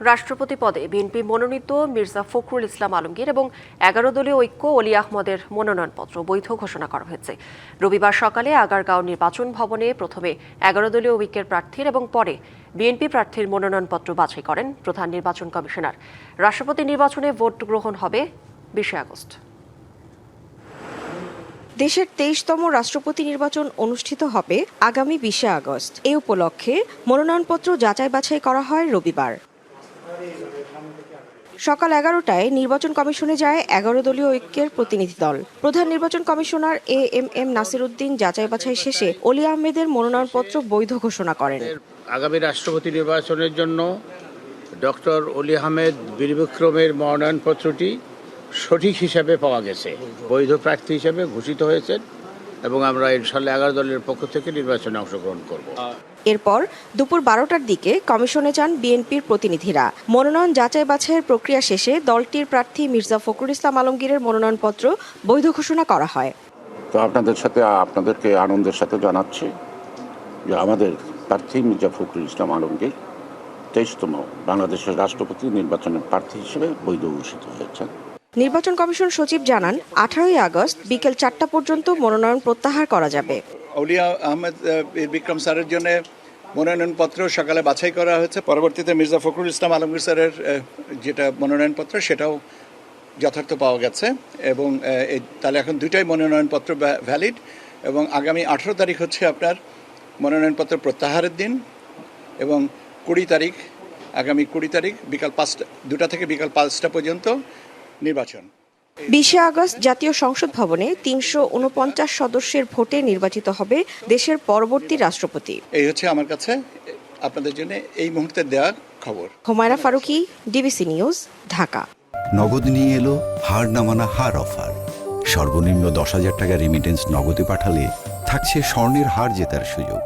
রাষ্ট্রপতি পদে বিএনপি মনোনীত মির্জা ফখরুল ইসলাম আলমগীর এবং ১১ দলীয় ঐক্য অলি আহমদের মনোনয়নপত্র বৈধ ঘোষণা করা হয়েছে। রবিবার সকালে আগারগাঁও নির্বাচন ভবনে প্রথমে ১১ দলীয় ঐক্যের প্রার্থীর এবং পরে বিএনপি প্রার্থীর মনোনয়নপত্র বাছাই করেন প্রধান নির্বাচন কমিশনার। রাষ্ট্রপতি নির্বাচনে ভোট গ্রহণ হবে ২০ আগস্ট। দেশের ২৩তম রাষ্ট্রপতি নির্বাচন অনুষ্ঠিত হবে আগামী ২০ আগস্ট। এ উপলক্ষে মনোনয়নপত্র যাচাই বাছাই করা হয় রবিবার। সকাল ১১টায় নির্বাচন কমিশনে যায় ১১ দলীয় ঐক্যের প্রতিনিধি দল। প্রধান নির্বাচন কমিশনার এম নাসির উদ্দিন যাচাই বাছাই শেষে অলি আহমেদের মনোনয়নপত্র বৈধ ঘোষণা করেন। আগামী রাষ্ট্রপতি নির্বাচনের জন্য ডক্টর অলি আহমেদ বীর বিক্রমের মনোনয়নপত্রটি সঠিক হিসাবে পাওয়া গেছে, বৈধ প্রার্থী হিসাবে ঘোষিত হয়েছেন এবং আমরা ইনশাআল্লাহ ১১ দলের পক্ষ থেকে নির্বাচনে অংশগ্রহণ করব। এরপর দুপুর ১২টার দিকে কমিশনে যান বিএনপির প্রতিনিধিরা। মনোনয়ন যাচাই বাছাইয়ের প্রক্রিয়া শেষে দলটির প্রার্থী মির্জা ফখরুল ইসলাম আলমগীরের মনোনয়নপত্র বৈধ ঘোষণা করা হয়। তো আপনাদেরকে আনন্দের সাথে জানাচ্ছি যে আমাদের প্রার্থী মির্জা ফখরুল ইসলাম আলমগীর ২৩তম বাংলাদেশের রাষ্ট্রপতি নির্বাচনের প্রার্থী হিসেবে বৈধ ঘোষিত হয়েছেন। নির্বাচন কমিশন সচিব জানান ১৮ই আগস্ট বিকেল ৪টা পর্যন্ত মনোনয়ন প্রত্যাহার করা যাবে। অলি আহমেদ বিক্রম স্যারের জন্য মনোনয়নপত্র সকালে বাছাই করা হয়েছে। পরবর্তীতে মির্জা ফখরুল ইসলাম আলমগীর স্যারের যেটা মনোনয়নপত্র সেটাও যথার্থ পাওয়া গেছে এবং তাহলে এখন দুইটাই মনোনয়নপত্র ভ্যালিড এবং আগামী ১৮ তারিখ হচ্ছে আপনার মনোনয়নপত্র প্রত্যাহারের দিন এবং আগামী ২০ তারিখ বিকাল ২টা থেকে বিকাল ৫টা পর্যন্ত নির্বাচন। ২০ আগস্ট জাতীয় সংসদ ভবনে ৩৪৯ সদস্যের ভোটে নির্বাচিত হবে দেশের পরবর্তী রাষ্ট্রপতি। এই হচ্ছে আমার কাছে আপনাদের জন্য এই মুহূর্তে দেওয়া খবর। Humaira Faruqui, DBC news, Dhaka. নগদ নিয়ে এলো হার না মানা হার অফার। সর্বনিম্ন ১০,০০০ টাকা রেমিটেন্স নগদে পাঠালে থাকছে স্বর্ণের হার জেতার সুযোগ।